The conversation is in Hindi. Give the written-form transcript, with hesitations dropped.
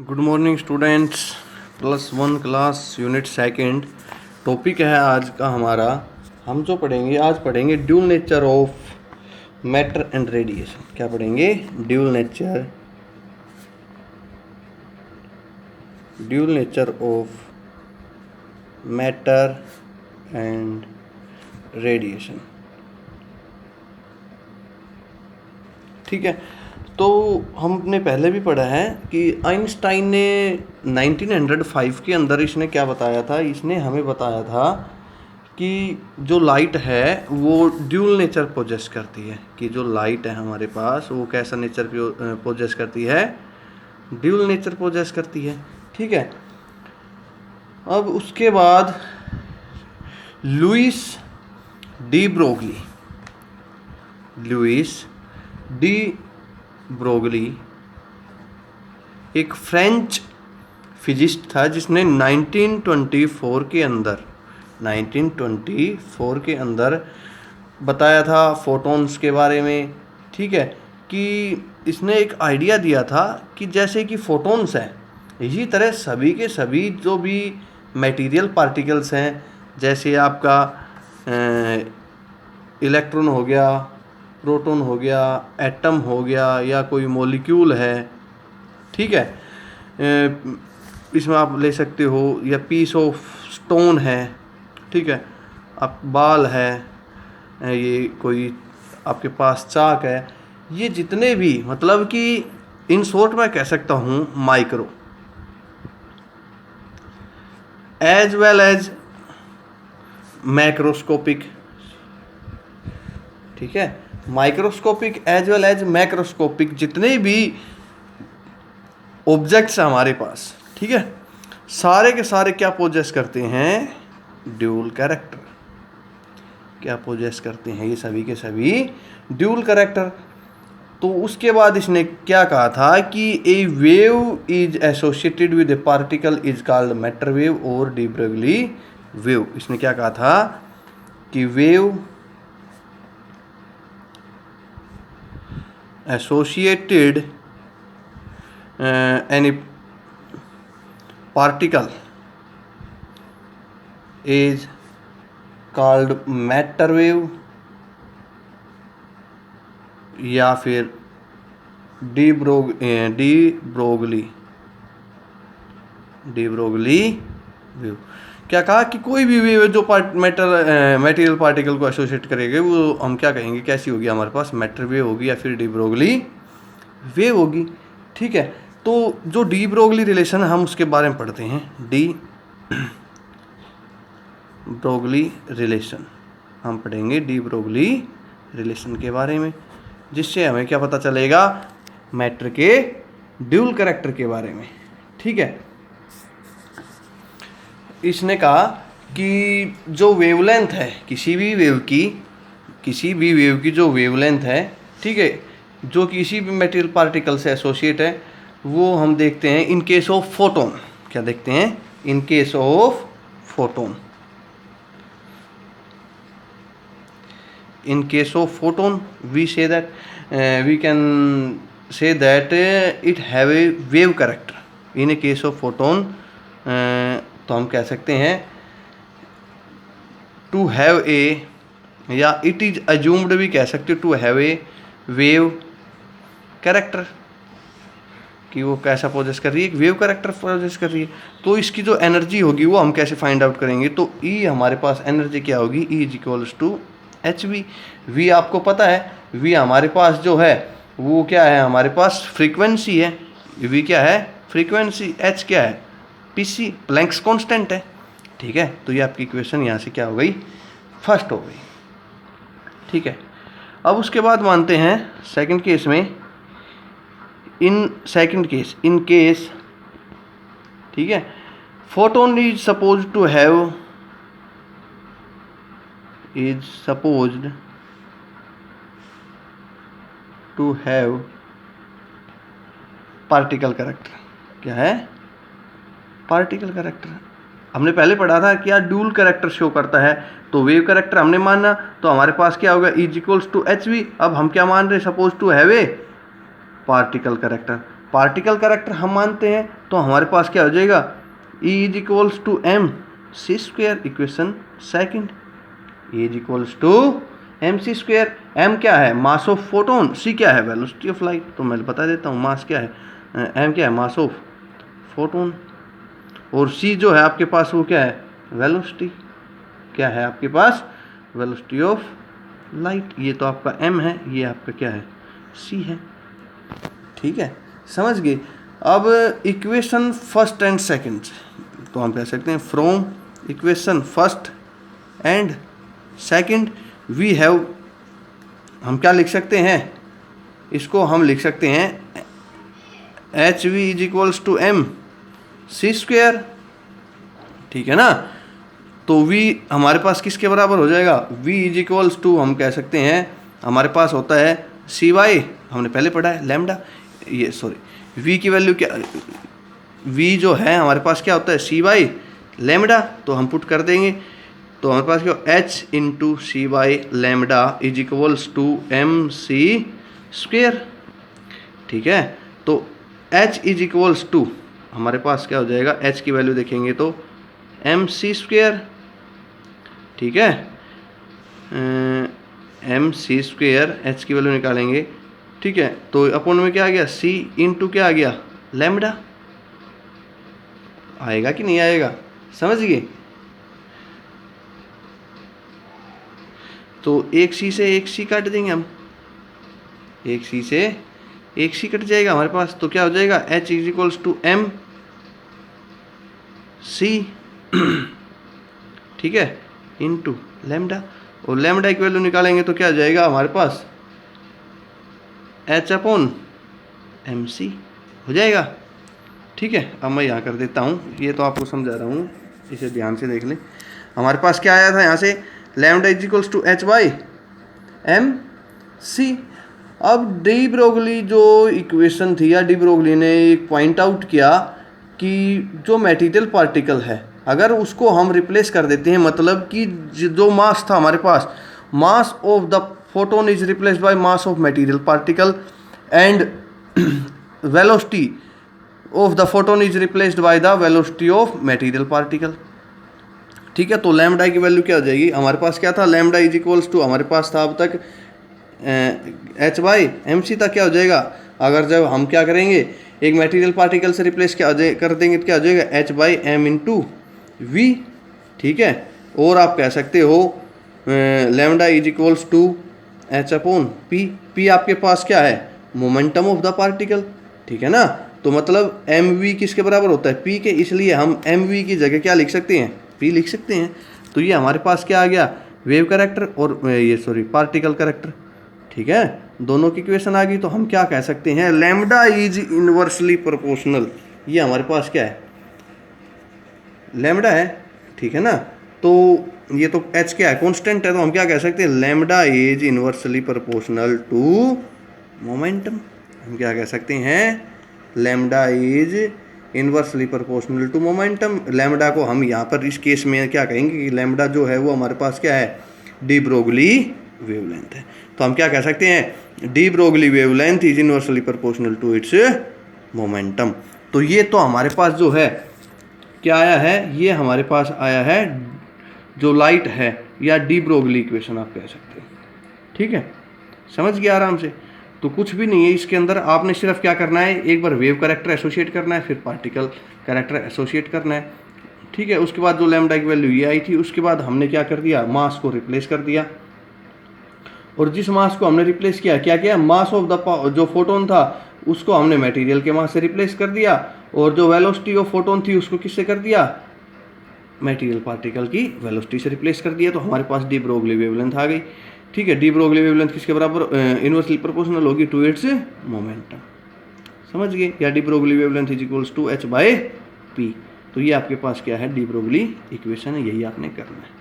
Good morning students. +1 class unit second. Topic है आज का हमारा, हम जो पढ़ेंगे आज पढ़ेंगे dual nature of matter and radiation. क्या पढ़ेंगे? Dual nature of matter and radiation. ठीक है, तो हमने पहले भी पढ़ा है कि आइंस्टाइन ने 1905 के अंदर इसने क्या बताया था। इसने हमें बताया था कि जो लाइट है वो ड्यूल नेचर पोजेस करती है, कि जो लाइट है हमारे पास वो कैसा नेचर पोजेस करती है? ड्यूल नेचर पोजेस करती है। ठीक है, अब उसके बाद लुइस डी ब्रोगली एक फ्रेंच फिजिस्ट था जिसने 1924 के अंदर बताया था फोटॉन्स के बारे में। ठीक है, कि इसने एक आइडिया दिया था कि जैसे कि फोटॉन्स हैं, इसी तरह सभी के सभी जो भी मटेरियल पार्टिकल्स हैं, जैसे आपका इलेक्ट्रॉन हो गया, प्रोटॉन हो गया, एटम हो गया, या कोई मॉलिक्यूल है। ठीक है, इसमें आप ले सकते हो, या पीस ऑफ स्टोन है। ठीक है, आप बाल है, ये कोई आपके पास चाक है, ये जितने भी, मतलब कि इन शॉर्ट मैं कह सकता हूँ micro as well as macroscopic. ठीक है, microscopic as well as macroscopic जितने भी ऑब्जेक्ट्स हैं हमारे पास, ठीक है, सारे के सारे क्या पोजेस करते हैं? Dual character. क्या पोजेस करते हैं? ये सभी के सभी ड्यूल कैरेक्टर। तो उसके बाद इसने क्या कहा था कि A wave is associated with a particle is called matter wave और डी ब्रोगली वेव। इसने क्या कहा था कि wave associated any particle is called matter wave या फिर डी ब्रोगली वेव। क्या कहा कि कोई भी वेव जो मटेरियल पार्टिकल को एसोसिएट करेंगे वो हम क्या कहेंगे, कैसी होगी? हमारे पास मैटर वेव होगी या फिर डी ब्रोगली वेव होगी। ठीक है, तो जो डी ब्रोगली रिलेशन हम उसके बारे में पढ़ते हैं। डी ब्रोगली रिलेशन हम पढ़ेंगे, डी ब्रोगली रिलेशन के बारे में, जिससे हमें क्या पता चलेगा? मैटर के ड्यूल कैरेक्टर के बारे में। ठीक है, इसने कहा कि जो वेवलेंथ है किसी भी वेव की जो वेवलेंथ है, ठीक है, जो किसी भी मटेरियल पार्टिकल से एसोसिएट है, वो हम देखते हैं इन केस ऑफ फोटोन। क्या देखते हैं? In case of photon. In case of photon we can say that it have a wave character. In a case of photon तो हम कह सकते हैं टू हैव ए, या इट इज अज्यूम्ड भी कह सकते हो, to have a wave character, कि वो कैसा पोजेस कर रही है? एक वेव कैरेक्टर पोजेस कर रही है। तो इसकी जो एनर्जी होगी वो हम कैसे फाइंड आउट करेंगे? तो ई हमारे पास एनर्जी क्या होगी? E is equals to h v. V आपको पता है, वी हमारे पास जो है वो क्या है? हमारे पास फ्रीक्वेंसी है। वी क्या है? फ्रीक्वेंसी। एच क्या है? पीसी, प्लैंक्स कांस्टेंट है। ठीक है, तो ये आपकी इक्वेशन यहाँ से क्या हो गई? फर्स्ट हो गई। ठीक है, अब उसके बाद मानते हैं सेकंड केस में, इन केस, ठीक है, photon is supposed to have particle character. क्या है? Particle character. हमने पहले पढ़ा था कि यार ड्यूल कैरेक्टर शो करता है, तो वेव कैरेक्टर हमने माना, तो हमारे पास क्या होगा? Is equals to h v. अब हम क्या मान रहे? Suppose to have a particle character. Particle character हम मानते हैं, तो हमारे पास क्या हो जाएगा, E is equals to m c square, equation second, E is equals to m c square. M क्या है, मास ऑफ फोटोन, सी क्या है, वेलोसिटी ऑफ लाइट। तो मैं बता देता हूँ, मास क्या है, एम क्या है, मास ऑफ फोटोन, और सी जो है आपके पास वो क्या है, वेलोसिटी, क्या है आपके पास, वेलोसिटी ऑफ लाइट। ये तो आपका एम है, ये आपका क्या है, सी है। ठीक है, समझ गए। अब इक्वेशन फर्स्ट एंड सेकंड, तो हम कह सकते हैं from equation first and second we have, हम क्या लिख सकते हैं, इसको हम लिख सकते हैं h v is equals to m c square. ठीक है ना, तो v हमारे पास किसके बराबर हो जाएगा, v इज इक्वल्स टू, हम कह सकते हैं हमारे पास होता है सी वाई, हमने पहले पढ़ा है लैम्डा, ये सॉरी v की वैल्यू क्या, v जो है हमारे पास क्या होता है, सी वाई लैम्डा, तो हम पुट कर देंगे, तो हमारे पास क्या, h into c by lambda is equals to m c square. ठीक है, तो h इज इक्वल्स टू हमारे पास क्या हो जाएगा, h की वैल्यू देखेंगे तो एम सी स्क्वेयर। ठीक है, एम सी स्क्वेयर, एच की वैल्यू निकालेंगे। ठीक है, तो अपन में क्या आ गया, सी इंटू क्या आ गया, लैम्डा। आएगा कि नहीं आएगा, समझ गए। तो एक सी से एक सी काट देंगे हम, एक सी से एक सी कट जाएगा हमारे पास, तो क्या हो जाएगा, h is equals to m c. ठीक है, इनटू लैम्डा, और लैम्डा की वैल्यू निकालेंगे तो क्या आ जाएगा हमारे पास, एच अपॉन एम सी हो जाएगा। ठीक है, अब मैं यहाँ कर देता हूँ, ये तो आपको समझा रहा हूँ, इसे ध्यान से देख लें। हमारे पास क्या आया था यहाँ से, lambda is equals to h by m c. अब डी ब्रोगली जो इक्वेशन थी, या डी ब्रोगली ने एक पॉइंट आउट किया कि जो मटेरियल पार्टिकल है, अगर उसको हम रिप्लेस कर देते हैं, मतलब कि जो मास था हमारे पास, mass of the photon is replaced by mass of material particle and velocity of the photon is replaced by the velocity of material particle. ठीक है, तो लैम्डा की वैल्यू क्या हो जाएगी, हमारे पास क्या था, लैम्डा इज इक्वल्स टू, हमारे पास था अब तक एच बाई एम सी तक क्या हो जाएगा, अगर जब हम क्या करेंगे, एक मटेरियल पार्टिकल से रिप्लेस क्या कर देंगे तो क्या हो जाएगा, h by m into v. ठीक है, और आप कह सकते हो lambda is equals to h upon p. P आपके पास क्या है, मोमेंटम ऑफ द पार्टिकल। ठीक है ना, तो मतलब एम वी किसके बराबर होता है, पी के, इसलिए हम एम वी की जगह क्या लिख सकते हैं, पी लिख सकते हैं। तो ये हमारे पास क्या आ गया, वेव कैरेक्टर और ये सॉरी पार्टिकल कैरेक्टर। ठीक है, दोनों की इक्वेशन आ गई, तो हम क्या कह सकते हैं, लैम्डा इज इनवर्सली प्रोपोर्शनल। ये हमारे पास क्या है, लैम्डा है। ठीक है ना, तो ये तो एच क्या है, कांस्टेंट है, तो हम क्या कह सकते हैं, lambda is inversely proportional to momentum. हम क्या कह सकते हैं, lambda is inversely proportional to momentum. Lambda को हम यहाँ पर इस केस में क्या कहेंगे कि लैम्डा जो है वो हमारे पास क्या है, डी ब्रोगली वेवलेंथ है। तो हम क्या कह सकते हैं, de Broglie wavelength is inversely proportional to its momentum. तो ये तो हमारे पास जो है क्या आया है, ये हमारे पास आया है जो लाइट है, या डी ब्रोगली इक्वेशन आप कह सकते हैं। ठीक है, समझ गया आराम से। तो कुछ भी नहीं है इसके अंदर, आपने सिर्फ क्या करना है, एक बार वेव कैरेक्टर एसोसिएट करना है, फिर पार्टिकल कैरेक्टर एसोसिएट करना है। ठीक है, उसके बाद जो लैम्डा की वैल्यू ये आई थी, उसके बाद हमने क्या कर दिया, मास को रिप्लेस कर दिया, और जिस मास को हमने रिप्लेस किया, क्या किया, मास ऑफ द जो फोटोन था उसको हमने मटेरियल के मास से रिप्लेस कर दिया, और जो वेलोसिटी ऑफ फोटोन थी उसको किससे कर दिया, मटेरियल पार्टिकल की वेलोसिटी से रिप्लेस कर दिया। तो हमारे पास डी ब्रोगली वेवलेंथ आ गई। ठीक है, डी ब्रोगली वेवलेंथ किसके बराबर, इनवर्सली प्रोपोर्शनल होगी टू इट्स मोमेंटम। समझ गए, या de Broglie wavelength is equals to h by p. तो ये आपके पास क्या है, डी ब्रोगली इक्वेशन है, यही आपने करना है।